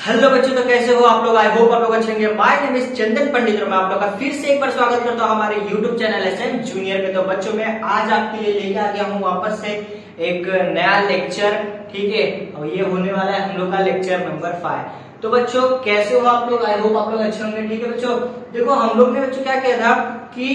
Hello बच्चों, तो कैसे हो आप लोग? आई होप आप लोग अच्छे होंगे। माय नेम इज चंदन पंडित और मैं आप लोग का फिर से एक बार स्वागत करता हूं हमारे यूट्यूब चैनल एसएम जूनियर में। तो बच्चों, मैं आज आपके लिए लेके आ गया हूं वापस से एक नया लेक्चर। ठीक है, और ये होने वाला है हम लोग का लेक्चर नंबर 5। तो बच्चों, कैसे हो आप लोग? आई होप आप लोग अच्छे होंगे। ठीक है बच्चों, देखो हम लोग ने बच्चों क्या किया था कि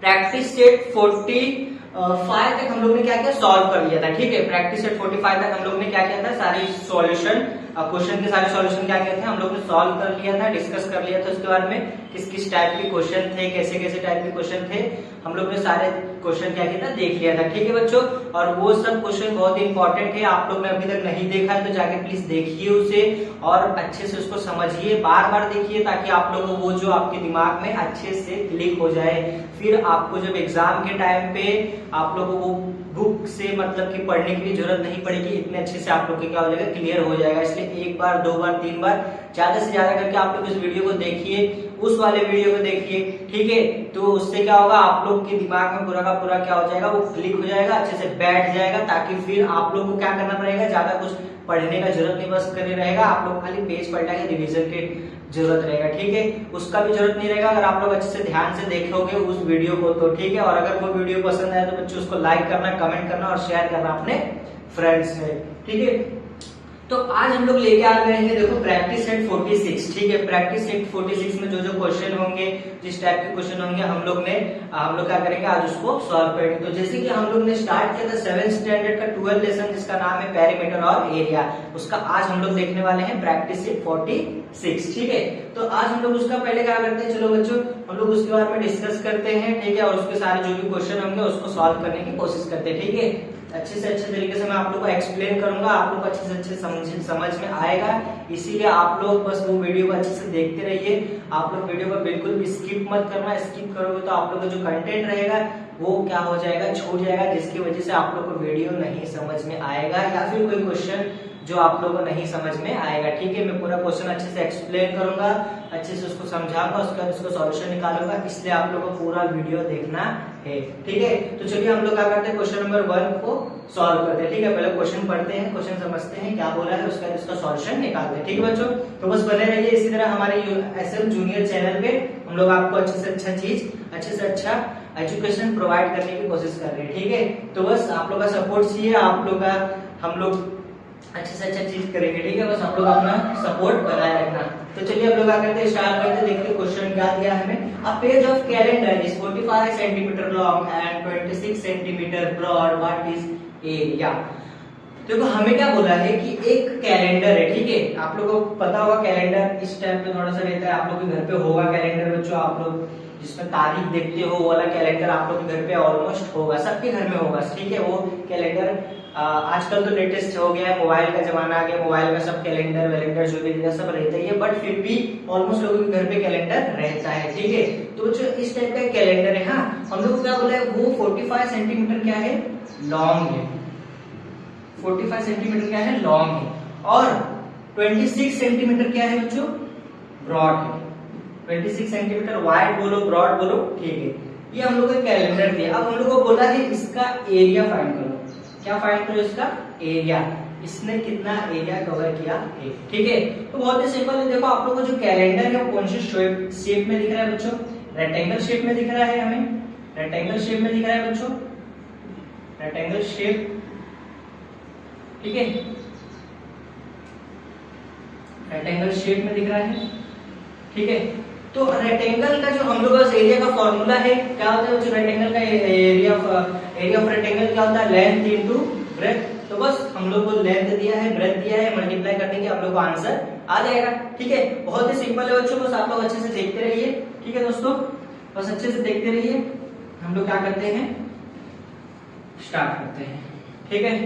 प्रैक्टिस सेट 45 तक हम लोग ने क्या किया, सॉल्व कर लिया था। ठीक है, प्रैक्टिस सेट 45 तक हम लोग ने क्या किया था, सारे सॉल्यूशन क्वेश्चन के सारे सॉल्यूशन क्या किए थे हम लोग ने, सॉल्व कर लिया था, डिस्कस कर लिया था उसके बारे में किस किस टाइप के क्वेश्चन थे, कैसे कैसे टाइप के क्वेश्चन थे, हम लोग ने सारे क्वेश्चन क्या किया था, देख लिया था। ठीक है बच्चों, और वो सब क्वेश्चन बहुत ही इंपॉर्टेंट है। आप लोग ने अभी तक नहीं देखा है तो जाके प्लीज देखिए उसे और अच्छे से उसको समझिए, बार बार देखिए, ताकि आप लोगों को वो जो आपके दिमाग में अच्छे से क्लिक हो जाए। फिर आपको जब एग्जाम के टाइम पे आप लोगों को बुक से मतलब कि पढ़ने की जरूरत नहीं पड़ेगी, इतने अच्छे से आप लोग के क्या हो जाएगा, क्लियर हो जाएगा। इसलिए एक बार, दो बार, तीन बार, ज्यादा से ज्यादा करके आप लोग इस वीडियो को देखिए, उस वाले वीडियो को देखिए। ठीक है, तो उससे क्या होगा, आप लोग के दिमाग में पूरा का पूरा क्या हो जाएगा, वो क्लिक हो जाएगा, अच्छे से बैठ जाएगा, ताकि फिर आप लोग को क्या करना पड़ेगा, ज्यादा कुछ पढ़ने का जरूरत नहीं, बस करे रहेगा आप लोग, खाली पेज पलटा के रिवीजन के जरूरत रहेगा। ठीक है, उसका भी जरूरत नहीं रहेगा अगर आप लोग अच्छे से ध्यान से देखोगे उस वीडियो को तो। ठीक है, और अगर वो वीडियो पसंद आए तो बच्चों उसको लाइक करना, कमेंट करना और शेयर करना अपने फ्रेंड्स में। ठीक है, तो आज हम लोग लेके आ गए हैं, देखो प्रैक्टिस सेट 46। ठीक है, प्रैक्टिस सेट 46 में जो जो क्वेश्चन होंगे, जिस टाइप के क्वेश्चन होंगे, हम लोग क्या करेंगे, आज उसको सॉल्व करेंगे। तो जैसे कि हम लोग ने स्टार्ट किया था 7th स्टैंडर्ड का 12 लेसन जिसका नाम है पेरीमीटर और एरिया, उसका आज हम लोग देखने वाले हैं प्रैक्टिस सेट 46। ठीक है, तो आज हम लोग उसका पहले क्या करते हैं, चलो बच्चों हम लोग उसके बारे में डिस्कस करते हैं। ठीक है, और उसके सारे जो भी क्वेश्चन होंगे उसको सॉल्व करने की कोशिश करते हैं। ठीक है, अच्छे से अच्छे तरीके से मैं आप लोग को एक्सप्लेन करूंगा, आप लोग अच्छे से अच्छे समझ में आएगा। इसीलिए आप लोग बस वो वीडियो को अच्छे से देखते रहिए। आप लोग वीडियो को बिल्कुल भी स्किप मत करना, स्किप करोगे तो आप लोग का जो कंटेंट रहेगा वो क्या हो जाएगा, छूट जाएगा, जिसकी वजह से आप लोग को वीडियो नहीं समझ में आएगा, या फिर कोई क्वेश्चन जो आप लोगों को नहीं समझ में आएगा। ठीक है, मैं पूरा क्वेश्चन अच्छे से एक्सप्लेन करूंगा, अच्छे से उसको समझाऊंगा, उसके बाद उसको सॉल्यूशन निकालूंगा, इसलिए आप लोगों को पूरा वीडियो देखना है। ठीक है, तो चलिए हम लोग क्या करते हैं, क्वेश्चन नंबर 1 को सॉल्व करते हैं। ठीक है, पहले क्वेश्चन पढ़ते हैं, क्वेश्चन समझते हैं क्या बोला है, उसके बाद उसका सॉल्यूशन निकालते हैं। ठीक है बच्चों, तो बस बने रहिए इसी तरह हमारे एसएम जूनियर चैनल पे। हम लोग आपको अच्छे से अच्छा चीज, अच्छे से अच्छा एजुकेशन प्रोवाइड करने की कोशिश कर रहे हैं। ठीक है, तो बस आप लोग का सपोर्ट चाहिए, आप लोग का, हम लोग अच्छे से अच्छा चीज करेंगे। ठीक है, बस आप लोग अपना सपोर्ट बनाए रखना। तो चलिए अब लोग क्या करते हैं, स्टार्ट करते हैं, देखते हैं क्वेश्चन क्या दिया है हमें। A page of calendar is 45 centimetre long and 26 centimetre broad, what is area. देखो हमें क्या बोला है कि एक कैलेंडर है। ठीक है, आप लोगों को पता होगा कैलेंडर इस टाइप पे थोड़ा सा रहता है, आप लोग के घर पे होगा कैलेंडर बच्चों, आप लोग जिसमें तारीख देखते हो वो वाला कैलेंडर आप लोग के घर पे ऑलमोस्ट होगा, सबके घर में होगा। ठीक है, वो कैलेंडर आजकल तो लेटेस्ट हो गया है, मोबाइल का जमाना आ गया, मोबाइल में सब कैलेंडर वैलेंडर जो भी सब रहता ही है, बट फिर भी ऑलमोस्ट लोगों के घर पे कैलेंडर रहता है। ठीक है, तो जो इस टाइप का कैलेंडर है, हाँ हम लोग क्या बोला है, वो 45 सेंटीमीटर क्या है, लॉन्ग है। 45 सेंटीमीटर क्या है, लॉन्ग है, और 26 सेंटीमीटर क्या है बच्चों, ब्रॉड है। 26 सेंटीमीटर वाइड बोलो, ब्रॉड बोलो, ठीक है, ये हम लोग का कैलेंडर दिया। अब हम लोग को बोला है इसका एरिया फाइंड करो। क्या फाइंड करो, इसका एरिया, इसने कितना एरिया कवर किया है। ठीक है, तो बहुत ही सिंपल है। देखो आप लोग को जो कैलेंडर है वो कौन से शेप में दिख रहा है बच्चों, रेक्टेंगल शेप में दिख रहा है, हमें रेक्टेंगल शेप में दिख रहा है बच्चों, रेक्टेंगल शेप। ठीक है, रेक्टेंगल शेप में दिख रहा है। ठीक है, तो रेक्टेंगल का जो हम लोग का एरिया का फॉर्मूला है, क्या होता है, जो रेक्टेंगल का एरिया ऑफ रेक्टेंगल क्या होता है, लेंथ इनटू ब्रेथ। तो बस हम लोग को लेंथ दिया है, ब्रेथ दिया है, मल्टीप्लाई कर देंगे, आप लोग को आंसर आ जाएगा। ठीक है, बहुत ही सिंपल है बच्चों, बस आप लोग अच्छे से देखते रहिए। ठीक है दोस्तों, बस अच्छे से देखते रहिए। हम लोग क्या करते हैं, स्टार्ट करते हैं। ठीक है,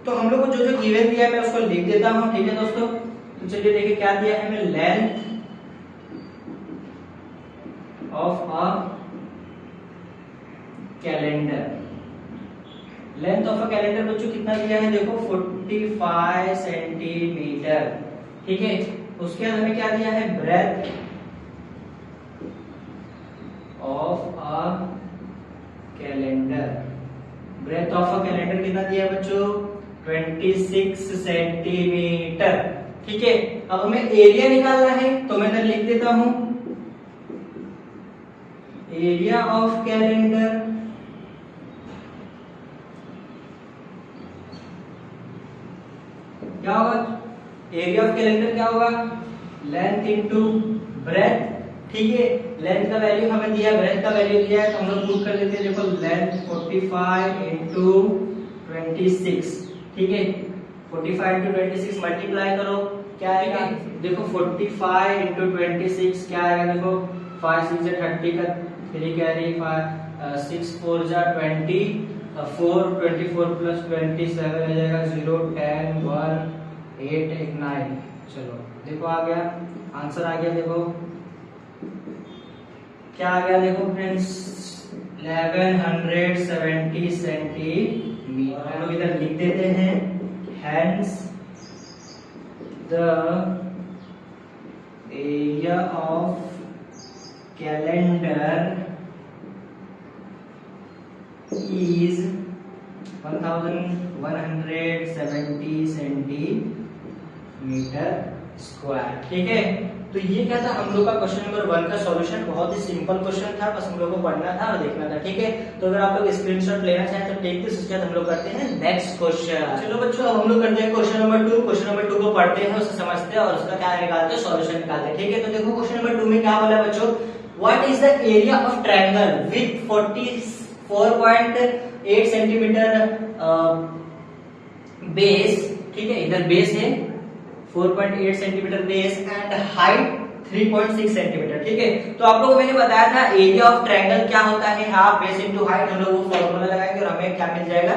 तो हम लोग को जो जो गिवन दिया है मैं उसको लिख देता हूं। ठीक है दोस्तों, तो चलिए देखिए क्या दिया है हमें, length of a calendar. Length of a calendar बच्चों कितना दिया है, देखो 45 सेंटीमीटर। ठीक है, उसके बाद हमें क्या दिया है, breadth of a calendar. Breadth of a calendar कितना दिया है बच्चों, 26 सेंटीमीटर। ठीक है। अब हमें एरिया निकालना है तो मैं इधर लिख देता हूं एरिया ऑफ कैलेंडर क्या होगा, एरिया ऑफ कैलेंडर क्या होगा, लेंथ इनटू ब्रेथ। ठीक है, लेंथ का वैल्यू हमें दिया, ब्रेथ का वैल्यू दिया है, तो हम लोग पुट कर लेते हैं। देखो लेंथ 45 इंटू 26, ठीक है, 45 इंटू 26 मल्टीप्लाई करो, क्या आएगा, देखो 45 इंटू 26 क्या आएगा, देखो 5 6 30 का 3 कैरी 6 4 जा 20 4 24 प्लस 27 आ जाएगा 0 10 1 8 1 9। चलो देखो आ गया आंसर, आ गया देखो क्या आ गया, देखो फ्रेंड्स 1170 सेंटीमीटर। हम लोग इधर लिख देते हैं hence the area of calendar is 1170 centimetre square. ठीक है, तो ये क्या था हम लोग का क्वेश्चन नंबर 1 का सॉल्यूशन। बहुत ही सिंपल क्वेश्चन था, बस हम लोग को पढ़ना था और देखना था। ठीक है, तो अगर आप लोग स्क्रीनशॉट लेना चाहें तो टेक दिस, उसके बाद हम लोग करते हैं नेक्स्ट क्वेश्चन। चलो बच्चों, अब हम लोग करते हैं क्वेश्चन नंबर 2। क्वेश्चन नंबर 2 को पढ़ते हैं, उसे समझते हैं और उसका क्या निकालते हैं, सॉल्यूशन निकालते हैं। ठीक है, तो देखो क्वेश्चन नंबर 2 में क्या बोला बच्चों, what is the area of triangle with 44.8 centimetre base. ठीक है, इधर बेस है 4.8 centimetre base and height 3.6 centimetre. ठीक है, तो आप लोगों को मैंने बताया था एरिया ऑफ ट्रायंगल क्या होता है, हाफ बेस इनटू हाइट। हम लोग वो फॉर्मूला लगाएंगे और हमें क्या मिल जाएगा,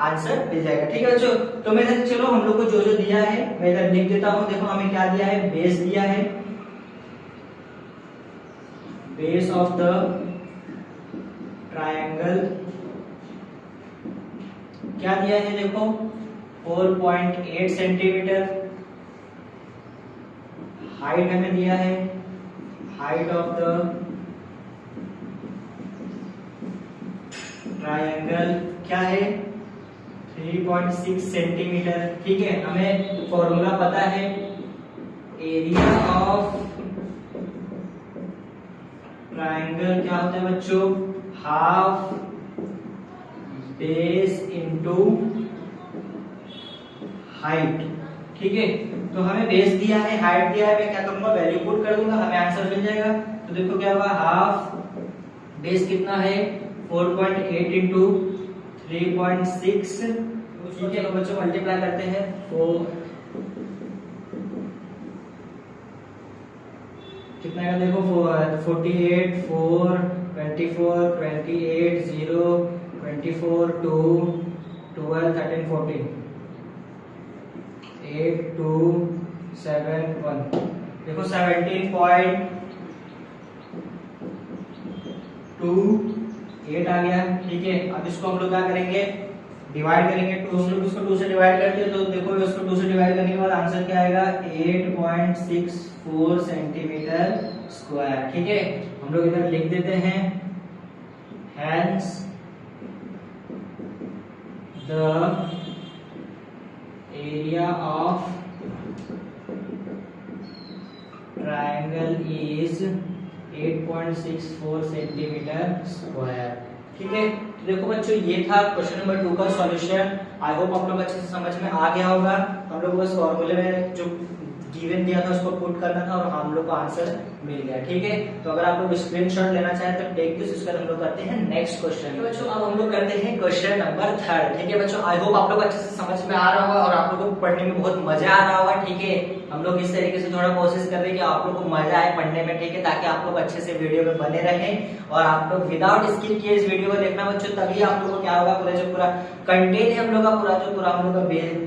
आंसर मिल जाएगा। ठीक है बच्चों, तो मैं इधर चलो हम लोग को जो जो दिया है मैं इधर लिख देता हूं। देखो हमें क्या दिया है, बेस दिया है, बेस ऑफ द ट्रायंगल क्या दिया है, देखो 4.8 सेंटीमीटर। हाइट हमें दिया है, हाइट ऑफ द ट्रायंगल क्या है, 3.6 सेंटीमीटर। ठीक है, हमें फॉर्मूला पता है, एरिया ऑफ ट्रायंगल क्या होता है बच्चों, हाफ बेस इनटू हाइट। ठीक है, तो हमें बेस दिया है, हाइट दिया है, मैं क्या करूंगा, वैल्यू पुट कर दूंगा, हमें आंसर मिल जाएगा। तो देखो क्या होगा, हाफ बेस कितना है 4.8 इंटू 3.6। ठीक है, तो बच्चों मल्टीप्लाई करते हैं, 4 कितना है, देखो 48 4 24 28 0 24 2 12 13 14 8 2 7 1। देखो 17.28 आ गया। ठीक है, अब इसको हम लोग क्या करेंगे, डिवाइड करेंगे, 2 से उसको 2 से डिवाइड करते हैं, तो देखो इसको 2 से डिवाइड करने के बाद आंसर क्या आएगा, 8.64 सेंटीमीटर स्क्वायर। ठीक है, हम लोग इधर लिख देते हैं hence the area of triangle is 8.64 centimetre square. ठीक है, तो देखो बच्चों ये था क्वेश्चन नंबर 2 का सॉल्यूशन। आई होप आप लोग अच्छे से समझ में आ गया होगा। हम लोग बस फॉर्मूले में जो गिवन दिया था उसको पुट करना था और हम लोग को आंसर मिल गया। ठीक है, तो अगर आप लोग स्क्रीनशॉट लेना चाहें तो टेक दिस, उसके बाद हम लोग करते हैं नेक्स्ट क्वेश्चन। बच्चों अब हम लोग करते हैं क्वेश्चन नंबर 3। ठीक है बच्चों, आई होप आप लोग अच्छे से समझ में आ रहा होगा और आप लोगों को पढ़ने में बहुत मजा आ रहा होगा। ठीक है, हम लोग इस तरीके से थोड़ा कोशिश कर रहे हैं कि आप लोग को मजा आए पढ़ने में। ठीक है, ताकि आप लोग अच्छे से वीडियो में बने रहें और आप लोग विदाउट स्किप किए इस वीडियो को देखना बच्चों, तभी आप लोग को क्या होगा, पूरा जो पूरा कंटेंट है हम लोग का, पूरा हम लोग का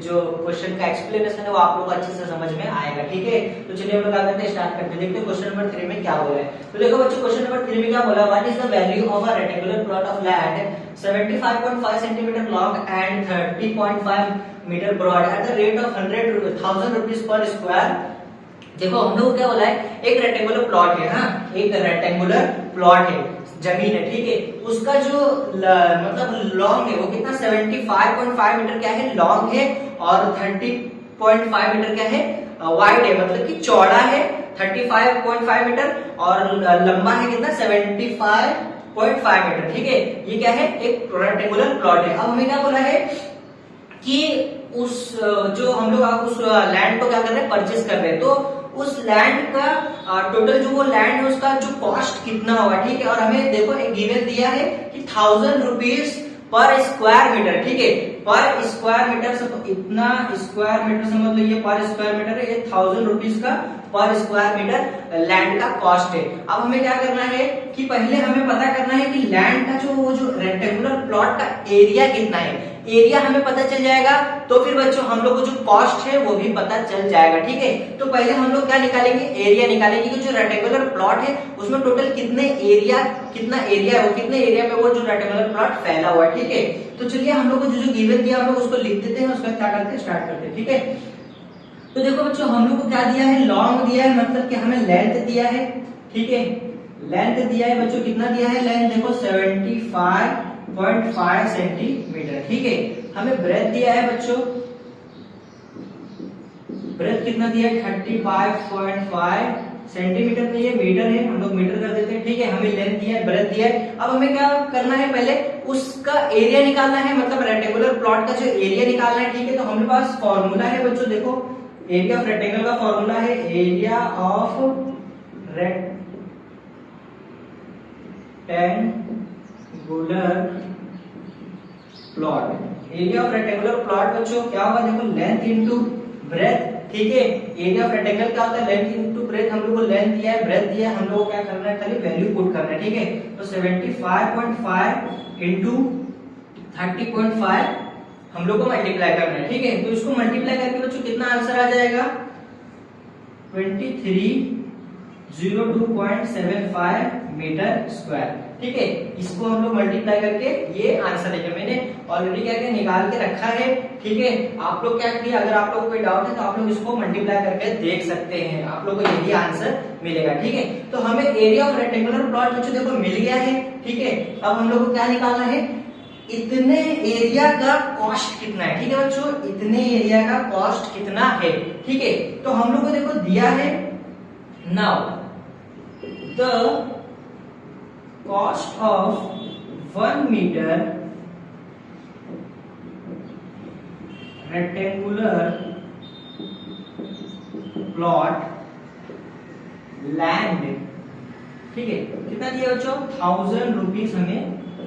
जो क्वेश्चन का एक्सप्लेनेशन है वो आप लोग को अच्छे से समझ में आएगा। ठीक है, तो चलिए हम लोग क्या करते हैं, स्टार्ट करते हैं। देखते हैं क्वेश्चन नंबर 3 में क्या बोला है। तो देखो बच्चों क्वेश्चन नंबर 3 में क्या बोला, what is the value of a rectangular plot of land 75.5 centimetre long and 30.5 metre broad at the rate of 100,000 rupees per square. देखो हम लोग क्या बोला है, एक रेक्टेंगुलर प्लॉट है, हाँ एक रेक्टेंगुलर प्लॉट है, जमीन है। ठीक है, उसका जो मतलब लॉन्ग है वो कितना 75.5 मीटर क्या है, लॉन्ग है, और 30.5 मीटर क्या है, वाइड है, मतलब कि चौड़ा है 35.5 मीटर और लंबा है कितना 75.5 मीटर। ठीक है, ये क्या है, एक रेक्टेंगुलर प्लॉट है। अब हमें क्या बोला है कि उस जो हम लोग उस लैंड को क्या कर रहे हैं, परचेस कर रहे हैं, तो उस लैंड का टोटल जो वो लैंड है उसका जो कॉस्ट कितना होगा। ठीक है, और हमें देखो एक गिवन दिया है कि 1000 रुपीज पर स्क्वायर मीटर। ठीक है, पर स्क्वायर मीटर से इतना स्क्वायर मीटर समझ लो, ये पर स्क्वायर मीटर है, ये 1000 रुपीज का पर स्क्वायर मीटर लैंड का कॉस्ट है। अब हमें क्या करना है कि पहले हमें पता करना है कि लैंड का जो रेक्टेंगुलर प्लॉट का एरिया कितना है। एरिया हमें पता चल जाएगा तो फिर बच्चों हम लोग को जो कॉस्ट है वो भी पता चल जाएगा। ठीक है, तो पहले हम लोग क्या निकालेंगे, एरिया निकालेंगे कि जो रेक्टेंगुलर प्लॉट है उसमें टोटल कितना एरिया है, वो कितने एरिया में वो जो रेक्टेंगुलर प्लॉट फैला हुआ है। ठीक है, तो चलिए हम लोग को जो गिवन दिया हम लोग उसको लिख देते हैं, उसका क्या करते हैं, स्टार्ट करते हैं। ठीक है, तो देखो बच्चों हम लोग को क्या दिया है, लॉन्ग दिया है, मतलब कि हमें लेंथ दिया है। ठीक है, लेंथ दिया है बच्चों, कितना दिया है लेंथ, देखो 75.5 सेंटीमीटर। ठीक है, हमें ब्रेथ दिया है बच्चों, ब्रेथ कितना दिया है 35.5 सेंटीमीटर में, ये मीटर है, हम लोग मीटर कर देते हैं। ठीक है, हमें लेंथ दिया है, ब्रेथ दिया है। अब हमें क्या करना है, पहले उसका एरिया निकालना है, मतलब रेक्टेंगुलर प्लॉट का जो एरिया निकालना है। ठीक है, तो हमारे पास फॉर्मूला है बच्चों, देखो एरिया ऑफ रेक्टेंगल का फॉर्मूला है area of rectangular plot. Area of rectangular plot बच्चों क्या होगा, देखो लेंथ इनटू ब्रेथ। ठीक है, एरिया ऑफ रेक्टेंगल क्या होता है, लेंथ इनटू ब्रेथ। हम लोग को लेंथ दिया है, ब्रेथ दिया है, हम लोग को क्या करना है, खाली वैल्यू पुट करना है। ठीक है, तो 75.5 इनटू 30.5 हम लोग को मल्टीप्लाई करना है। ठीक है, तो इसको मल्टीप्लाई करके बच्चों कितना आंसर आ जाएगा, 2302.75 मीटर स्क्वायर। ठीक है, इसको हम लोग मल्टीप्लाई करके ये आंसर है, मैंने ऑलरेडी क्या किया, निकाल के रखा है। ठीक है, आप लोग क्या किया, अगर आप लोग को कोई डाउट है तो आप लोग इसको मल्टीप्लाई करके देख सकते हैं, आप लोग को यही आंसर मिलेगा। ठीक है, तो हमें एरिया ऑफ रेक्टेंगुलर प्लॉट बच्चों देखो मिल गया है। ठीक है, अब हम लोग को क्या निकालना है, इतने एरिया का कॉस्ट कितना है। ठीक है बच्चों, इतने एरिया का कॉस्ट कितना है। ठीक है, तो हम लोग को देखो दिया है, now the cost of 1 metre rectangular plot land. ठीक है, कितना दिया बच्चों, 1000 रुपीज हमें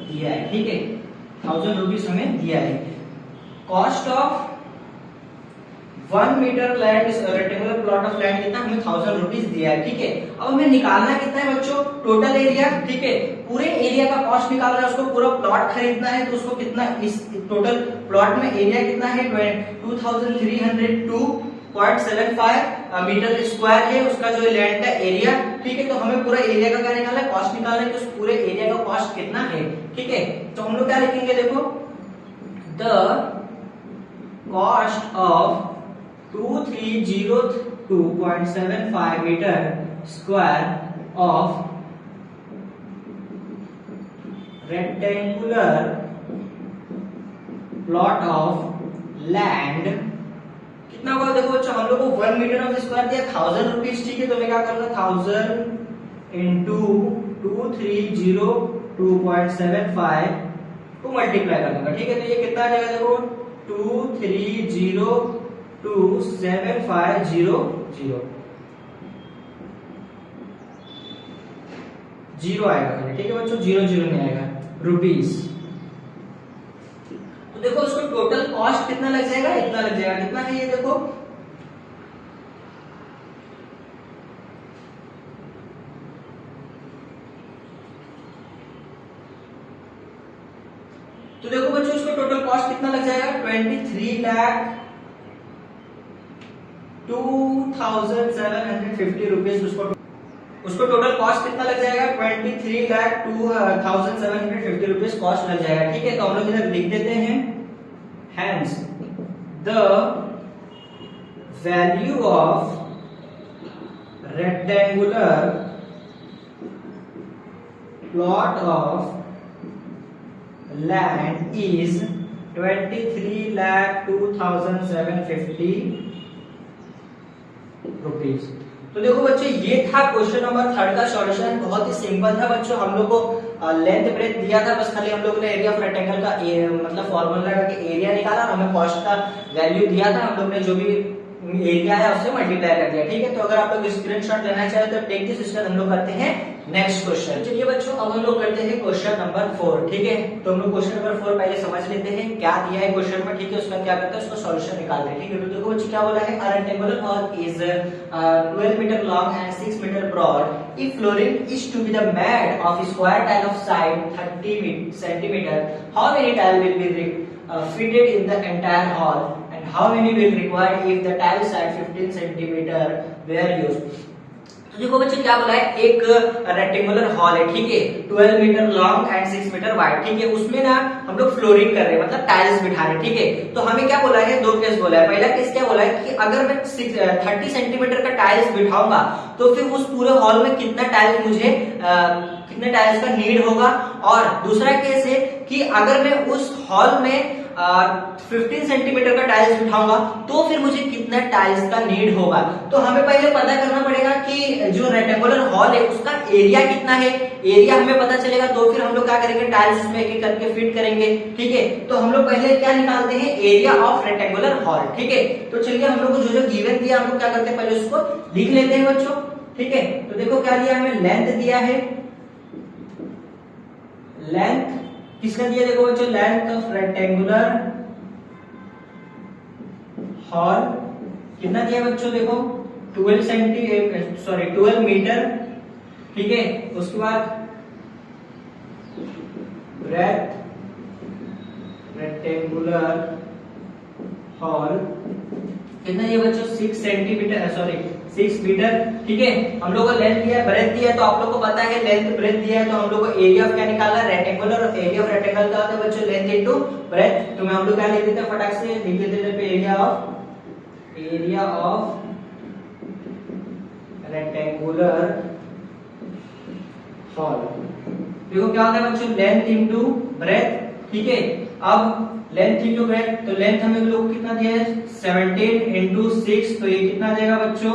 दिया है। ठीक है, 1000 रुपीज हमें दिया है। Cost of 1 metre land rectangular plot of land कितना, हमें 1000 रुपीज दिया है। ठीक है, अब हमें निकालना कितना है बच्चों, टोटल एरिया। ठीक है, पूरे एरिया का कॉस्ट निकालना है, उसको पूरा प्लॉट खरीदना है, तो उसको कितना, इस टोटल प्लॉट में एरिया कितना है, 2302.75 मीटर स्क्वायर है उसका जो लैंड का एरिया। ठीक है, तो हमें पूरा एरिया का क्या निकालना है, कॉस्ट निकालना है, तो उस पूरे एरिया का कॉस्ट कितना है। ठीक है, तो हम लोग क्या लिखेंगे, देखो the cost of 2302.75 metre square of rectangular plot of land कितना होगा, देखो बच्चों हम लोग को 1 मीटर ऑफ स्क्वायर दिया 1000 रुपीज। ठीक है, तो मैं क्या करूंगा, 1000 इंटू 2302.75 को मल्टीप्लाई कर दूंगा। ठीक है, तो ये कितना आ जाएगा, देखो 2302.7500 जीरो आएगा खाली। ठीक है बच्चों, 00 नहीं आएगा, रुपीस। तो देखो उसको टोटल कॉस्ट कितना लग जाएगा, इतना लग जाएगा। कितना है ये, देखो तो देखो बच्चों इसको टोटल कॉस्ट कितना लग जाएगा, 23,02,750 रुपीज। उसको टोटल कॉस्ट कितना लग जाएगा, 23,02,750 रुपीज कॉस्ट लग जाएगा। ठीक है, तो हम लोग इधर लिख देते हैं, hence the value of rectangular plot of land is 23,02,750 rupees. तो देखो बच्चों ये था क्वेश्चन नंबर 3 का सॉल्यूशन। बहुत ही सिंपल था बच्चों, हम लोग को लेंथ ब्रेथ दिया था, बस खाली हम लोग ने एरिया ऑफ रेक्टेंगल का मतलब फॉर्मूला लगा के एरिया निकाला और हमें कॉस्ट का वैल्यू दिया था, हम लोग ने जो भी एरिया है उससे मल्टीप्लाई कर दिया। ठीक है, तो अगर आप लोग स्क्रीनशॉट लेना चाहे तो टेक दिस स्टेप। हम लोग करते हैं नेक्स्ट क्वेश्चन। चलिए बच्चों अब हम लोग करते हैं क्वेश्चन नंबर 4। ठीक है, तो हम लोग क्वेश्चन नंबर 4 पहले समझ लेते हैं क्या दिया है क्वेश्चन में। ठीक है, उसका क्या करते हैं, उसका सॉल्यूशन निकालते हैं। ठीक है, तो देखो बच्चों क्या बोला है, a rectangular hall is 12 meter long and 6 meter broad. If flooring is to be the made of square tile of side 30 centimeter, how many tile will be fitted in the entire hall and how many will require if the tile side 15 centimeter were used? तो देखो बच्चों क्या बोला है, एक rectangular hall है। ठीक है, 12 metre long and 6 metre wide. ठीक है, उसमें ना हम लोग फ्लोरिंग कर रहे हैं, मतलब टाइल्स बिठा रहे हैं। ठीक है, तो हमें क्या बोला है, दो केस बोला है। पहला केस क्या बोला है कि अगर मैं 30 सेंटीमीटर का टाइल्स बिठाऊंगा तो फिर उस पूरे हॉल में कितना टाइल्स मुझे कितने टाइल्स का नीड होगा। और दूसरा केस है कि अगर मैं उस हॉल में 15 सेंटीमीटर का टाइल्स बिठाऊंगा तो फिर मुझे कितना टाइल्स का नीड होगा। तो हमें पहले पता करना पड़ेगा कि जो रेक्टेंगुलर हॉल है उसका एरिया कितना है। एरिया हमें पता चलेगा तो फिर हम लोग क्या करेंगे, टाइल्स उसमें एक एक करके फिट करेंगे। ठीक है, तो हम लोग पहले क्या निकालते हैं, एरिया ऑफ रेक्टेंगुलर हॉल। ठीक है, तो चलिए हम लोग को जो जो गिवन दिया हम लोग क्या करते हैं, पहले उसको लिख लेते हैं बच्चों। ठीक है, तो देखो क्या दिया हमें, लेंथ दिया है। लेंथ किसका दिया, देखो बच्चों लेंथ ऑफ रेक्टेंगुलर हॉल कितना दिया बच्चों, देखो 12 मीटर। ठीक है, उसके बाद ब्रेथ रेक्टेंगुलर हॉल कितना दिया बच्चों, 6 मीटर। ठीक है, हम लोग को लेंथ दिया है, ब्रेथ दिया है, तो आप लोग को पता है लेंथ ब्रेथ दिया है, तो हम लोग को एरिया ऑफ क्या निकालना है, रेक्टेंगुलर। और एरिया ऑफ रेक्टेंगल क्या होता है बच्चों, लेंथ इनटू ब्रेथ। तो हम लोग क्या लिख देते हैं, फटाक से लिख देते हैं एरिया ऑफ रेक्टेंगुलर हॉल। देखो क्या होता है बच्चों, लेंथ इनटू ब्रेथ। ठीक है, अब लेंथ इनटू ब्रेथ, तो लेंथ हमें लोग कितना दिया है, 17 इंटू 6, तो ये कितना देगा बच्चों,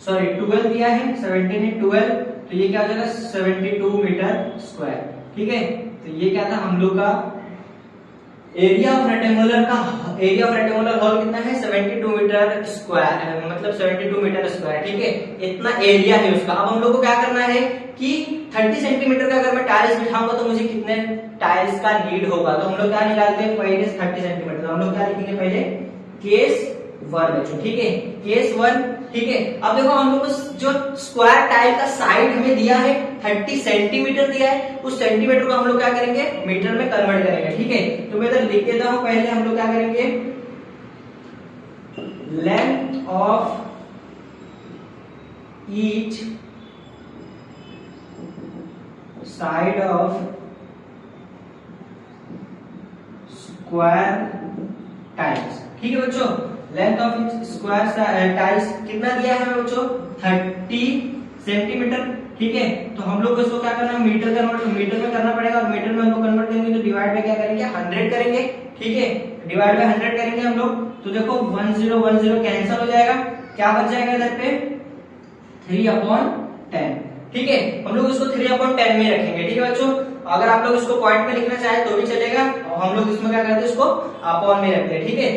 12 दिया है, 17 है 12, तो ये क्या हो जाएगा 72 मीटर स्क्वायर। ठीक है, तो ये क्या था हम लोग का एरिया ऑफ रेक्टेंगुलर हॉल कितना है, 72 मीटर स्क्वायर, मतलब 72 मीटर स्क्वायर। ठीक है, इतना एरिया है उसका। अब हम लोग को क्या करना है कि 30 सेंटीमीटर का अगर मैं टाइल्स बिठाऊंगा तो मुझे कितने टाइल्स का नीड होगा। तो हम लोग क्या निकालते हैं, पहले 30 सेंटीमीटर, तो हम लोग क्या लिखेंगे पहले, केस 1 बच्चों। ठीक है, केस 1। ठीक है, अब देखो हम लोग को जो स्क्वायर टाइल का साइड हमें दिया है 30 सेंटीमीटर दिया है, उस सेंटीमीटर को हम लोग क्या करेंगे, मीटर में कन्वर्ट करेंगे। ठीक है, तो मैं इधर लिख देता हूं, पहले हम लोग क्या करेंगे, length of each side of square tiles. ठीक है बच्चों, लेंथ ऑफ स्क्वायर टाइल्स कितना दिया है हमें बच्चों, 30 सेंटीमीटर। ठीक है, तो हम लोग को इसको क्या करना है, मीटर में करना पड़ेगा, और मीटर में हम लोग कन्वर्ट करेंगे तो डिवाइड में क्या करेंगे, 100 करेंगे। ठीक है, डिवाइड में 100 करेंगे हम लोग, तो देखो 10 कैंसिल हो जाएगा, क्या बच जाएगा इधर पे 3/10। ठीक है, हम लोग इसको 3/10 में रखेंगे। ठीक है बच्चों, अगर आप लोग इसको पॉइंट में लिखना चाहे तो भी चलेगा, और हम लोग इसमें क्या करते हैं, इसको अपॉन में रखते हैं। ठीक है,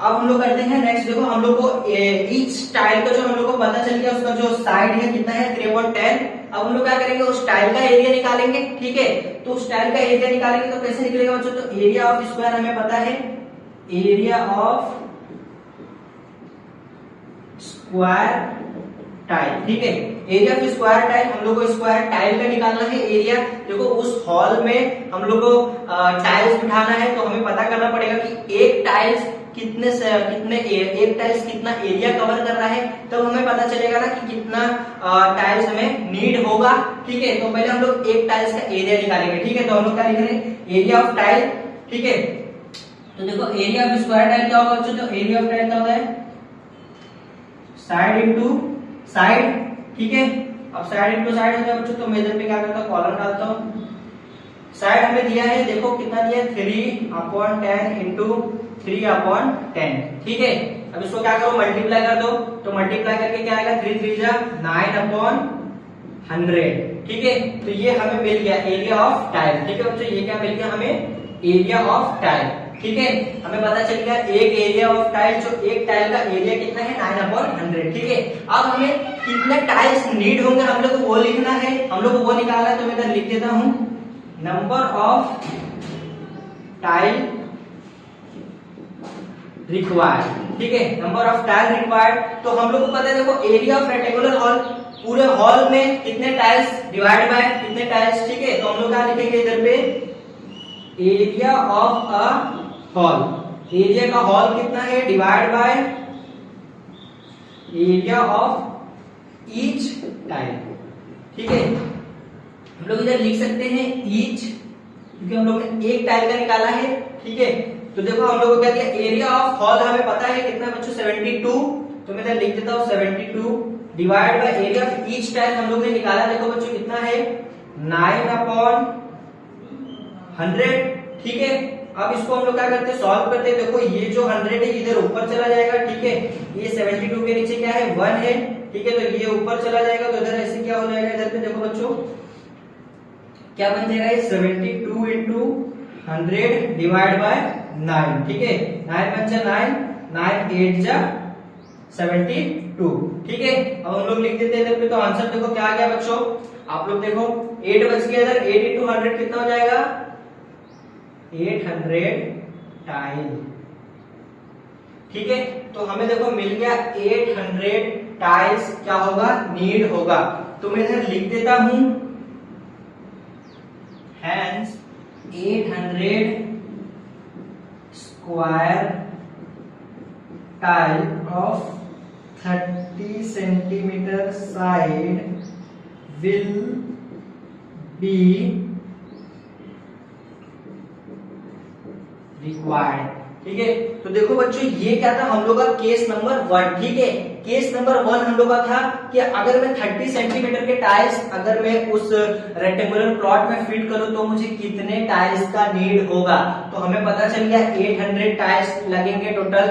अब हम लोग करते हैं नेक्स्ट। देखो हम लोग को ईच टाइल का जो हम लोग को पता चल गया, उसका जो साइड है कितना है, 3/10। अब हम लोग क्या करेंगे, उस टाइल का एरिया निकालेंगे। ठीक है, तो उस टाइल का एरिया निकालेंगे तो कैसे निकलेगा बच्चों, तो एरिया ऑफ स्क्वायर हमें पता है, एरिया ऑफ स्क्वायर टाइल। ठीक है, एरिया ऑफ स्क्वायर टाइल, हम लोग को स्क्वायर टाइल का निकालना है एरिया। देखो उस हॉल में हम लोग को टाइल्स बिठाना है, तो हमें पता करना पड़ेगा कि एक टाइल्स एक टाइल्स कितना एरिया कवर कर रहा है, तो हमें पता चलेगा ना कि कितना टाइल्स हमें नीड होगा। ठीक है, तो पहले हम लोग एक टाइल्स का एरिया निकालेंगे। ठीक है, तो हम लोग क्या लिख रहे हैं, एरिया ऑफ टाइल। ठीक है, तो देखो एरिया ऑफ स्क्वायर टाइल क्या होगा बच्चों, तो एरिया ऑफ टाइल क्या होता है, साइड इंटू साइड। ठीक है, अब साइड इंटू साइड हो जाए बच्चों, तो मैं इधर पे क्या करता हूँ, कॉलम डालता हूँ। साइड हमें दिया है, देखो कितना दिया है, 3/10 इंटू 3/10। ठीक है, अब इसको क्या करो, मल्टीप्लाई कर दो। तो मल्टीप्लाई करके क्या आएगा, 3 3 जा 9/100। ठीक है, तो ये हमें मिल गया एरिया ऑफ टाइल। ठीक है बच्चों, ये क्या मिल गया हमें, एरिया ऑफ टाइल। ठीक है, हमें पता चल गया एक एरिया ऑफ टाइल, जो एक टाइल का एरिया कितना है, 9/100। ठीक है, अब हमें कितने टाइल्स नीड होंगे हम लोग को वो लिखना है, हम लोग को वो निकालना है। तो मैं इधर लिख देता हूं नंबर ऑफ टाइल रिक्वायर्ड। ठीक है, नंबर ऑफ टाइल रिक्वायर्ड। तो हम लोग को पता है, देखो एरिया ऑफ रेक्टेंगुलर हॉल, पूरे हॉल में कितने टाइल्स डिवाइड बाय कितने टाइल्स। ठीक है, तो हम लोग क्या लिखेंगे इधर पे, area of a hall, area का हॉल कितना है divide by area of each tile. ठीक है, हम लोग इधर लिख सकते हैं ईच, क्योंकि हम लोग ने एक टाइल का निकाला है। ठीक है, तो देखो हम लोग को क्या दिया, एरिया ऑफ हॉल हमें पता है कितना बच्चों, 72। तो मैं इधर लिख देता हूं 72 divide by area of each tile हम लोग ने निकाला। देखो बच्चों कितना है, 9/100। ठीक है, अब इसको हम लोग क्या करते हैं, सॉल्व करते हैं। देखो ये जो 100 है इधर ऊपर चला जाएगा। ठीक है, ये 72 के नीचे क्या है, 1 है। ठीक है, तो ये ऊपर चला जाएगा, तो इधर ऐसे क्या हो जाएगा, इधर पे देखो बच्चों क्या बन जाएगा, ये 72 इंटू 100 डिवाइड बाय 9। ठीक है, 9 1 जा 9, 9 8 जा 72। ठीक है, अब हम लोग लिख देते हैं इधर पे। तो आंसर देखो क्या आ गया बच्चों, आप लोग देखो 8 बच गया इधर, 8 इंटू 100 कितना हो जाएगा, 800 टाइल। ठीक है, तो हमें देखो मिल गया 800 टाइल्स क्या होगा, नीड होगा। तो मैं इधर लिख देता हूं hence 800 square tile of 30 centimetre side will be required. ठीक है, तो देखो बच्चों ये क्या था, हम लोग का केस नंबर 1। ठीक है, केस नंबर 1 हम लोग का था कि अगर मैं 30 सेंटीमीटर के टाइल्स अगर मैं उस रेक्टेंगुलर प्लॉट में फिट करूं तो मुझे कितने टाइल्स का नीड होगा। तो हमें पता चल गया 800 टाइल्स लगेंगे टोटल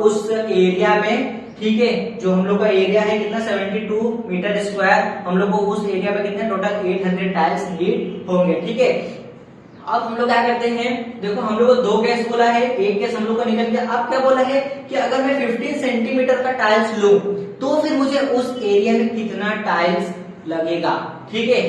उस एरिया में। ठीक है, जो हम लोग का एरिया है कितना, 72 मीटर स्क्वायर, हम लोग को उस एरिया में कितने टोटल 800 टाइल्स नीड होंगे। ठीक है, अब हम लोग क्या करते हैं, देखो हम लोग को 2 केस बोला है, एक केस हम लोग को निकल गया। अब क्या बोला है कि अगर मैं 15 सेंटीमीटर का टाइल्स लूं तो फिर मुझे उस एरिया में कितना टाइल्स लगेगा। ठीक है,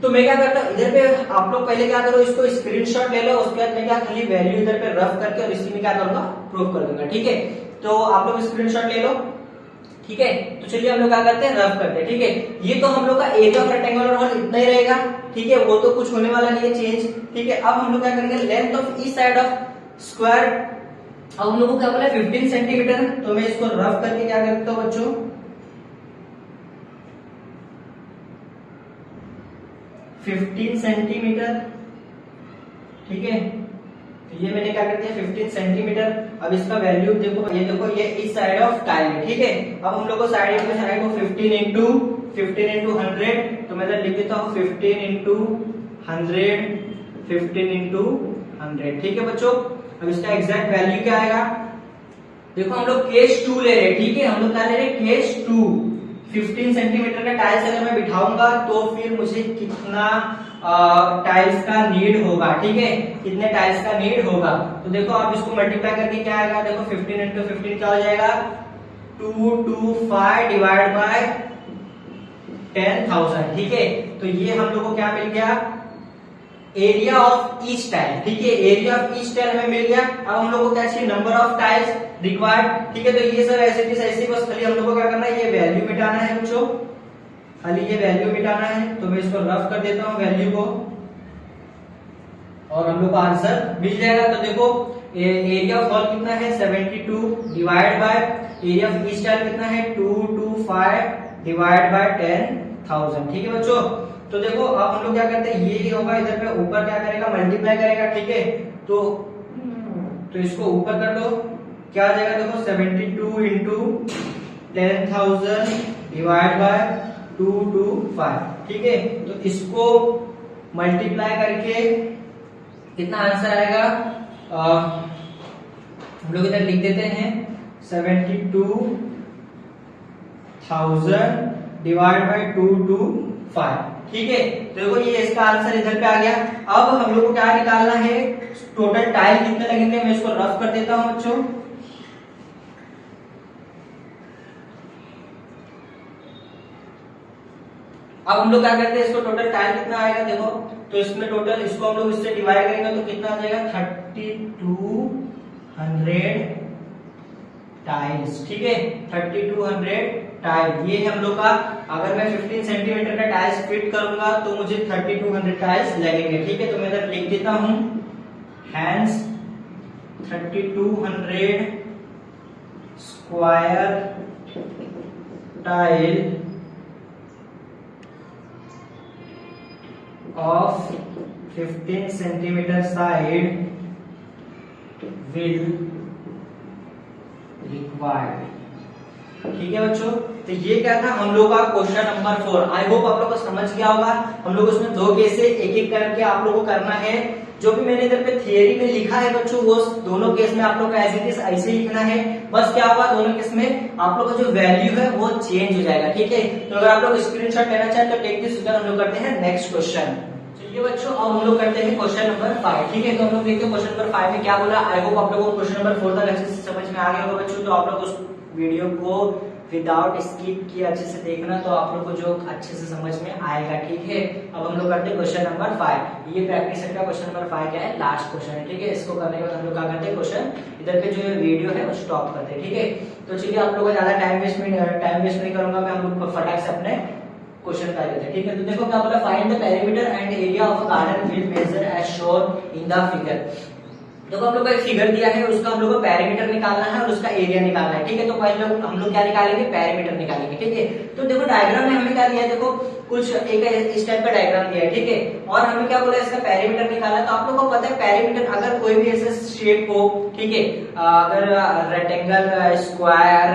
तो मैं क्या करता हूं, इधर पे आप लोग पहले क्या करो, इसको स्क्रीनशॉट ले लो, उसके बाद मैं क्या खाली वैल्यू इधर पे रफ करके और इसी में क्या करूंगा, प्रूफ कर दूंगा। ठीक है, तो आप लोग स्क्रीनशॉट ले लो। ठीक है, तो चलिए हम लोग क्या करते हैं, रफ करते हैं। ठीक है, ये तो हम लोग का एरिया ऑफ रेक्टेंगुलर हॉल इतना ही रहेगा। ठीक है, वो तो कुछ होने वाला नहीं है चेंज। ठीक है, अब हम लोग क्या करेंगे, length of each side of square, अब हम लोग को क्या बोला है 15 सेंटीमीटर। तो मैं इसको रफ करके क्या करता हूं बच्चों, 15 सेंटीमीटर। ठीक है, तो ये मैंने क्या कर दिया 15 सेंटीमीटर। अब इसका वैल्यू देखो, ये देखो ये इस साइड ऑफ टाइल है। ठीक है, अब हम लोग को साइड को 15 इंटू 100, तो मैं इधर लिख देता हूँ 15 इंटू 100, 15 इंटू 100। ठीक है बच्चों, अब इसका एग्जैक्ट वैल्यू क्या आएगा, देखो हम लोग केस 2 ले रहे हैं। ठीक है, हम लोग क्या ले रहे हैं, केस 2। 15 सेंटीमीटर का टाइल्स अगर मैं बिठाऊंगा तो फिर मुझे कितना टाइल्स का नीड होगा। ठीक है, कितने टाइल्स का नीड होगा, तो देखो आप इसको मल्टीप्लाई करके क्या आएगा, देखो 15 इंटू 15 क्या हो जाएगा, 225 डिवाइड बाय 10,000। ठीक है, तो ये हम लोग को क्या मिल गया, एरिया ऑफ ईच टाइल। ठीक है, एरिया ऑफ ईच टाइल हमें मिल गया। अब हम लोग को क्या चाहिए, नंबर ऑफ टाइल्स रिक्वायर्ड। ठीक है, तो ये सर ऐसे बस खाली हम लोग को क्या करना है, ये वैल्यू मिटाना है बच्चों, खाली ये वैल्यू मिटाना है। तो मैं इसको रफ कर देता हूं वैल्यू को, और हम लोग को आंसर मिल जाएगा। तो देखो एरिया ऑफ हॉल कितना है, 72 divide by area of each tile कितना है, 225 डिवाइड बाय 10,000। ठीक है बच्चों, तो देखो अब हम लोग क्या करते हैं, ये होगा इधर पे ऊपर क्या करेगा, मल्टीप्लाई करेगा। ठीक है, तो इसको ऊपर कर दो, क्या आ जाएगा, देखो 72 इंटू 10,000 डिवाइड बाय 225। ठीक है, तो इसको मल्टीप्लाई करके कितना आंसर आएगा, हम लोग इधर लिख देते हैं 72,000 डिवाइड बाई 225। ठीक है, तो देखो ये इसका आंसर इधर पे आ गया। अब हम लोग को क्या निकालना है, टोटल टाइल कितने लगेंगे, मैं इसको रफ कर देता हूं बच्चों। अब हम लोग क्या करते हैं, इसको टोटल टाइल कितना आएगा देखो, तो इसमें टोटल इसको हम लोग इससे डिवाइड करेंगे तो कितना आ जाएगा 3200 टाइल्स। ठीक है, 3200 टाइल, ये है हम लोग का। अगर मैं 15 सेंटीमीटर का टाइल्स फिट करूंगा तो मुझे 3200 टाइल्स लगेंगे। ठीक है, तो मैं इधर लिख देता हूं hence 3200 square tile of 15 centimeter side will required। ठीक है बच्चों, तो ये क्या था हम लोग का क्वेश्चन नंबर 4। आई होप आप लोग को समझ गया होगा। हम लोग उसमें दो केस है, एक एक करके आप लोग को करना है। जो भी मैंने इधर पे थियरी में लिखा है बच्चों, वो दोनों केस में आप लोग को एज इट इज ऐसे ही लिखना है। बस क्या होगा, दोनों केस में आप लोग का जो वैल्यू है वो चेंज हो जाएगा। ठीक है, तो अगर आप लोग स्क्रीनशॉट लेना चाहें तो टेक दिस, हम लोग करते हैं नेक्स्ट क्वेश्चन। चलिए बच्चों, अब हम लोग करते हैं क्वेश्चन नंबर 5। ठीक है, तो हम लोग देखते हैं क्वेश्चन नंबर 5 में क्या बोला। आई होप आप लोगों को क्वेश्चन नंबर 4 तक अच्छे से समझ में आ गया होगा बच्चों। तो आप लोग उस वीडियो को विदाउट स्किप किए अच्छे से देखना, तो आप लोग को जो अच्छे से समझ में आएगा। ठीक है, अब हम लोग करते हैं क्वेश्चन नंबर 5। ये प्रैक्टिस सेट का क्वेश्चन नंबर 5 क्या है, लास्ट क्वेश्चन है। ठीक है, इसको करने के बाद हम लोग क्या करते हैं, क्वेश्चन इधर पे जो वीडियो है वो स्टॉप करते हैं। ठीक है, तो चलिए आप लोग का ज्यादा टाइम वेस्ट नहीं करूंगा मैं, हम लोग फटाक से अपने क्वेश्चन कर लेते हैं। ठीक है, तो देखो क्या बोला, find the perimeter and area of a garden will measure as shown in the figure. देखो हम लोग को एक फिगर दिया है, उसका हम लोग को पेरीमीटर निकालना है और उसका एरिया निकालना है। ठीक है, तो पहले हम लोग क्या निकालेंगे, पेरीमीटर निकालेंगे। ठीक है, तो देखो डायग्राम में हमें क्या दिया है, देखो कुछ एक इस टाइप का डायग्राम दिया है। ठीक है, और हमें क्या बोला, इसका पेरीमीटर निकालना है। तो आप लोग को पता है पेरीमीटर अगर कोई भी ऐसे शेप हो, ठीक है, अगर रेक्टेंगल, स्क्वायर,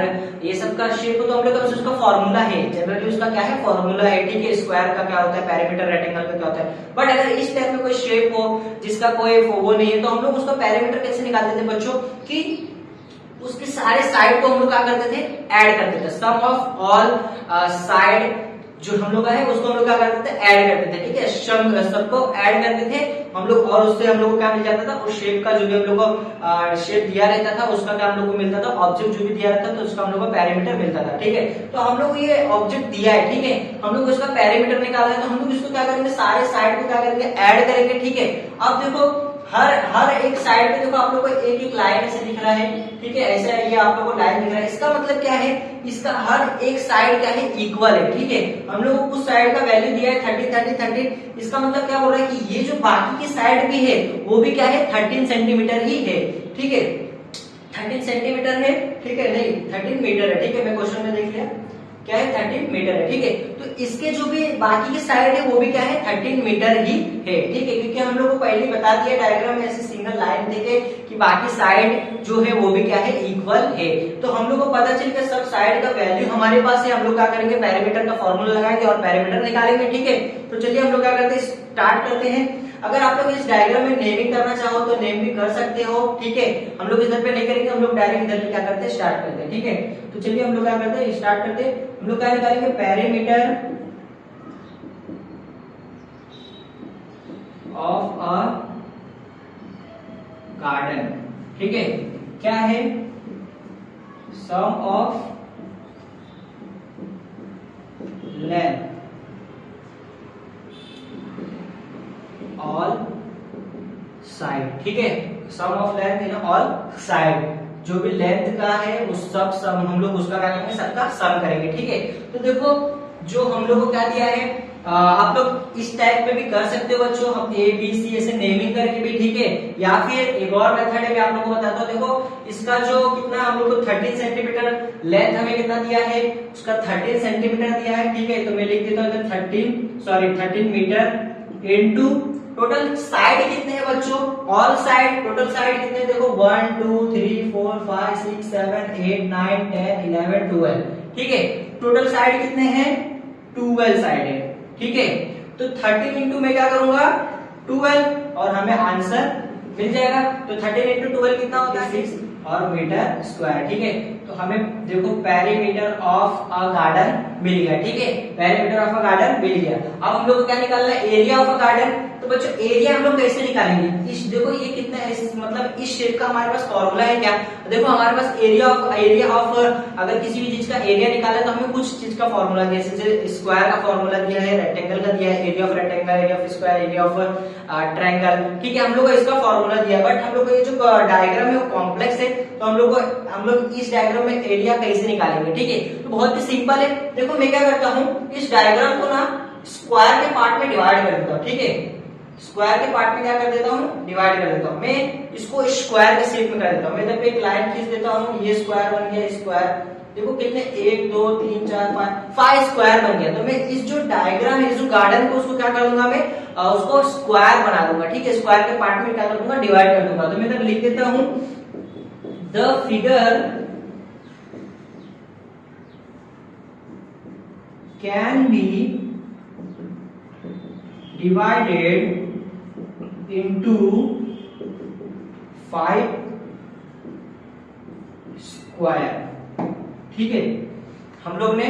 ये सब का शेप हो, तो हम लोग का उसका फॉर्मूला है, जनरली उसका क्या है, फॉर्मूला है। ठीक है, स्क्वायर का क्या होता है, पेरीमीटर, रेक्टेंगल का क्या होता है। बट अगर इस टाइप में कोई शेप हो जिसका कोई वो नहीं है, तो हम लोग उसका पेरीमीटर कैसे निकालते थे बच्चों, कि उसके सारे साइड को हम लोग क्या करते थे, ऐड करते थे। सम ऑफ ऑल साइड जो हम लोग का है उसको हम लोग क्या करते थे, ऐड करते थे। ठीक है, सबको ऐड करते थे हम लोग, और उससे हम लोग को क्या मिल जाता था, उस शेप का जो भी हम लोग को शेप दिया रहता था उसका क्या हम लोग को मिलता था, ऑब्जेक्ट जो भी दिया रहता था तो उसका हम लोग को पेरीमीटर मिलता था। ठीक है, तो हम लोग ये ऑब्जेक्ट दिया है, ठीक है, हम लोग इसका पेरीमीटर निकालना है, तो हम लोग इसको क्या करेंगे, सारे साइड को क्या करेंगे, ऐड करेंगे। ठीक है, अब देखो हर एक साइड पे देखो आप लोग को एक एक लाइन ऐसे दिख रहा है। ठीक है, ऐसा ये आप लोग को लाइन दिख रहा है। इसका मतलब क्या है, इसका हर एक साइड क्या है, इक्वल है। ठीक है, हम लोग को उस साइड का वैल्यू दिया है 30 30 30। इसका मतलब क्या बोल रहा है कि ये जो बाकी की साइड भी है वो भी क्या है, 13 सेंटीमीटर ही है। ठीक है, 13 सेंटीमीटर है। ठीक है, नहीं 13 मीटर है। ठीक है, मैं क्वेश्चन में देख लिया क्या है, 13 मीटर है। ठीक है, तो इसके जो भी बाकी की साइड है वो भी क्या है, 13 मीटर ही है। ठीक है, क्योंकि हम लोग को पहले ही बता दिया डायग्राम में ऐसे सिंगल लाइन देके कि बाकी साइड जो है वो भी क्या है, इक्वल है। तो हम लोग को पता चल गया सब साइड का वैल्यू हमारे पास है। हम लोग क्या करेंगे, पेरीमीटर का फॉर्मूला लगाएंगे और पेरीमीटर निकालेंगे। ठीक है, तो चलिए हम लोग क्या करते हैं, स्टार्ट करते हैं। अगर आप लोग इस डायग्राम में नेमिंग करना चाहो तो नेम भी कर सकते हो। ठीक है, हम लोग इधर पे नहीं करेंगे, हम लोग डायरेक्ट इधर पे क्या करते हैं, स्टार्ट करते हैं। ठीक है, तो चलिए हम लोग क्या करते हैं, स्टार्ट करते हैं। हम लोग क्या निकालेंगे, पेरीमीटर ऑफ अ गार्डन। ठीक है, क्या है, sum of length all side. ठीक है, sum of length in all side, जो भी लेंथ का है उस सब सम हम लोग उसका क्या करेंगे, सबका सम करेंगे। ठीक है, तो देखो जो हम लोग को क्या दिया है, आप लोग इस टाइप में भी कर सकते हो बच्चों, हम ए बी सी ऐसे नेमिंग करके भी। ठीक है, या फिर एक और मेथड है मैं आप लोगों को बताता हूँ। देखो इसका जो कितना हम लोग को 13 सेंटीमीटर लेंथ हमें कितना दिया है, उसका 13 सेंटीमीटर दिया है। ठीक है, तो मैं लिख देता हूँ 13 मीटर इनटू टोटल साइड कितने हैं बच्चों, ऑल साइड, टोटल साइड कितने हैं, देखो 1 2 3 4 5 6 7 8 9 10 11 12। ठीक है, टोटल साइड कितने हैं, 12 साइड है। ठीक है, तो 13 इंटू में क्या करूंगा, 12, और हमें आंसर मिल जाएगा। तो 13 इंटू 12 कितना होता है, 6, और मीटर स्क्वायर। ठीक है, तो हमें देखो पेरीमीटर ऑफ अ गार्डन मिल गया। ठीक है, पेरीमीटर ऑफ अ गार्डन मिल गया। अब हम लोग को क्या निकालना है, एरिया ऑफ अ गार्डन। तो बच्चों एरिया हम लोग कैसे निकालेंगे, इस देखो ये कितना है, मतलब इस शेप का हमारे पास फॉर्मूला है क्या। देखो हमारे पास एरिया ऑफ अगर किसी भी चीज का एरिया निकाला तो हमें कुछ चीज का फॉर्मूला दिया, जैसे स्क्वायर का फॉर्मूला दिया है, रेक्टेंगल का दिया है, area of rectangle, area of square, area of triangle. ठीक है, हम लोग को इसका फॉर्मूला दिया, बट हम लोग को ये जो डायग्राम है वो कॉम्प्लेक्स है, तो हम लोग इस डायग्राम में एरिया कैसे निकालेंगे। ठीक है, तो बहुत ही सिंपल है। देखो मैं क्या करता हूँ, इस डायग्राम को ना स्क्वायर के पार्ट में डिवाइड कर देता हूँ। ठीक है, स्क्वायर के पार्ट में क्या कर देता हूँ, डिवाइड कर देता हूँ। मैं इसको स्क्वायर के शेप में कर देता हूँ। मैं इधर पे एक लाइन खींच देता हूँ, ये स्क्वायर बन गया, स्क्वायर देखो कितने 1 2 3 4 5 स्क्वायर बन गया। तो मैं इस जो डायग्राम है, इस जो गार्डन को, उसको क्या कर दूंगा, मैं उसको स्क्वायर बना दूंगा। ठीक है, स्क्वायर के पार्ट में क्या कर दूंगा, डिवाइड कर दूंगा। तो मैं इधर लिख देता हूँ, the figure can be divided into 5 square. ठीक है, हम लोग ने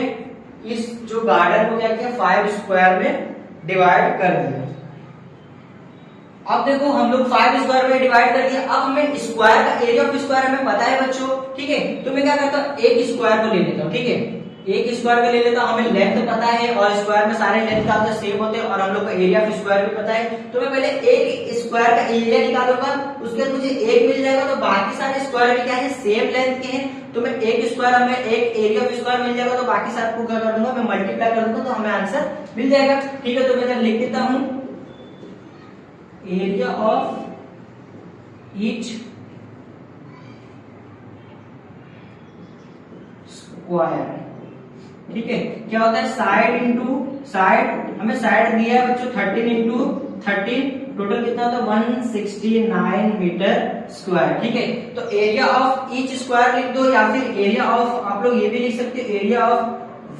इस जो गार्डन को क्या किया, 5 स्क्वायर में डिवाइड कर दिया। अब देखो हम लोग 5 स्क्वायर में डिवाइड कर दिया। अब हमें स्क्वायर का एरिया ऑफ स्क्वायर हमें पता है बच्चों। ठीक है, तो मैं क्या करता हूँ, एक स्क्वायर को ले लेता हूँ। ठीक है, एक स्क्वायर को ले लेता हूं, हमें लेंथ पता है और स्क्वायर में सारे लेंथ का तो सेम होते हैं, और हम लोग को एरिया ऑफ स्क्वायर भी पता है। तो मैं पहले एक स्क्वायर का एरिया निकालूंगा, उसके बाद मुझे एक मिल जाएगा, तो बाकी सारे स्क्वायर भी क्या है, सेम लेंथ के हैं। तो मैं एक स्क्वायर, हमें एक एरिया ऑफ स्क्वायर मिल जाएगा, तो बाकी सारे को क्या कर दूंगा, मैं मल्टीप्लाई कर दूंगा, तो हमें आंसर मिल जाएगा। ठीक है, तो मैं लिख देता हूं, एरिया ऑफ ईच स्क्वायर। ठीक है, क्या होता है, साइड इंटू साइड, हमें साइड दिया है बच्चों 13 इंटू 13, टोटल कितना होता है 169 मीटर स्क्वायर। ठीक है, तो एरिया ऑफ ईच स्क्वायर लिख दो, या फिर एरिया ऑफ, आप लोग ये भी लिख सकते हैं, एरिया ऑफ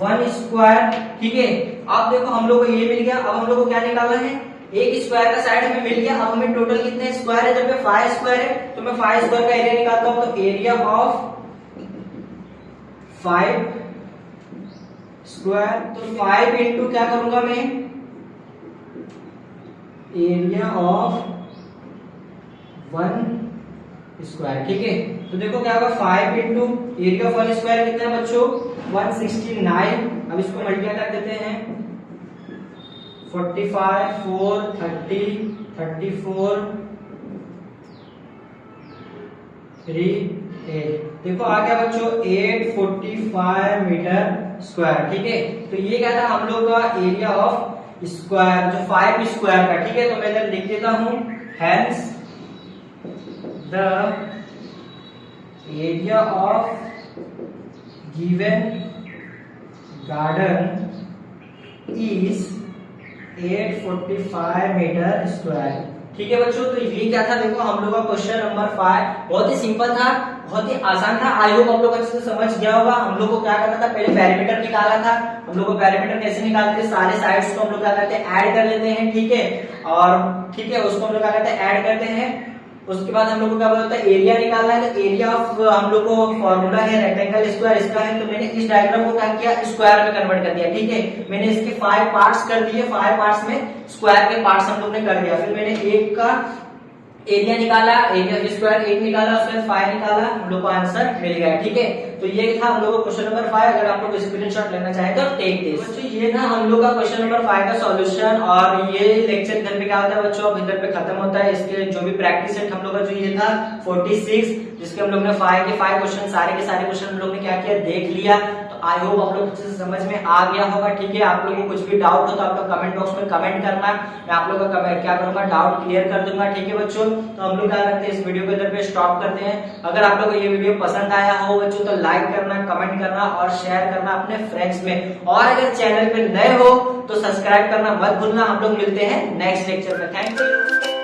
1 स्क्वायर। ठीक है, अब देखो हम लोग को ये मिल गया। अब हम लोग को क्या निकालना है, एक स्क्वायर का साइड हमें मिल गया। अब हमें टोटल कितने स्क्वायर है, जब 5 स्क्वायर है, तो मैं 5 स्क्वायर का एरिया निकालता हूं। तो एरिया ऑफ 5 स्क्वायर, तो 5 इंटू क्या करूंगा मैं, एरिया ऑफ 1 स्क्वायर। ठीक है, तो देखो क्या होगा, 5 इंटू एरिया ऑफ 1 स्क्वायर कितना है बच्चों, 169। अब इसको मल्टीप्लाई कर देते हैं, 45 4 30 34 3 8। देखो आ गया बच्चों 845 मीटर स्क्वायर। ठीक है, तो ये क्या था हम लोग का एरिया ऑफ स्क्वायर, जो 5 स्क्वायर का। ठीक है, तो मैं इधर लिख देता हूं, hence the area of given garden is 845 metre square. ठीक है बच्चों, तो ये क्या था, देखो हम लोग का क्वेश्चन नंबर 5 बहुत ही सिंपल था, बहुत ही आसान था। आई होप आप लोग अच्छे से समझ गया होगा। हम लोग को क्या करना था, पहले पेरीमीटर निकाला था। हम लोग को पेरीमीटर कैसे निकालते हैं, सारे साइड्स को हम लोग क्या करते हैं, ऐड कर लेते हैं। ठीक है, और ठीक है उसको हम लोग क्या करते हैं, ऐड करते हैं। उसके बाद हम लोग को क्या बोलता है, एरिया निकालना है। तो एरिया ऑफ हम लोग को फॉर्मूला है रेक्टेंगल स्क्वायर, इसका है। तो मैंने इस डायग्राम को क्या किया, स्क्वायर में कन्वर्ट कर दिया। ठीक है, मैंने इसके 5 पार्ट्स कर दिए, 5 पार्ट्स में स्क्वायर के पार्ट्स हम लोग ने कर दिया। फिर मैंने एक का एरिया निकाला, एरिया ऑफ स्क्वायर 1 निकाला, उसके बाद 5 निकाला, हम लोग को आंसर मिल गया। ठीक है, तो ये था हम लोग का क्वेश्चन नंबर 5। अगर आप लोग स्क्रीनशॉट लेना चाहें तो टेक दिस। बच्चों ये था हम लोग का क्वेश्चन नंबर 5 का सॉल्यूशन, और ये लेक्चर इधर पे क्या होता है बच्चों, अब इधर पे खत्म होता है। इसके जो भी प्रैक्टिस सेट हम लोग का जो ये था 46, जिसके हम लोग ने 5 के 5 क्वेश्चन, सारे के सारे क्वेश्चन हम लोग ने क्या किया, देख लिया। तो आई होप आप लोग अच्छे से समझ में आ गया होगा। ठीक है, आप लोगों को कुछ भी डाउट हो तो आप लोग कमेंट बॉक्स में कमेंट करना, मैं आप लोगों का क्या करूंगा, डाउट क्लियर कर दूंगा। ठीक है बच्चों, तो हम लोग क्या करते हैं, इस वीडियो को इधर पे स्टॉप करते हैं। अगर आप लोग को ये वीडियो पसंद आया हो बच्चों, तो लाइक करना, कमेंट करना और शेयर करना अपने फ्रेंड्स में, और अगर चैनल पे नए हो तो सब्सक्राइब करना मत भूलना। हम लोग मिलते हैं नेक्स्ट लेक्चर में। Thank you.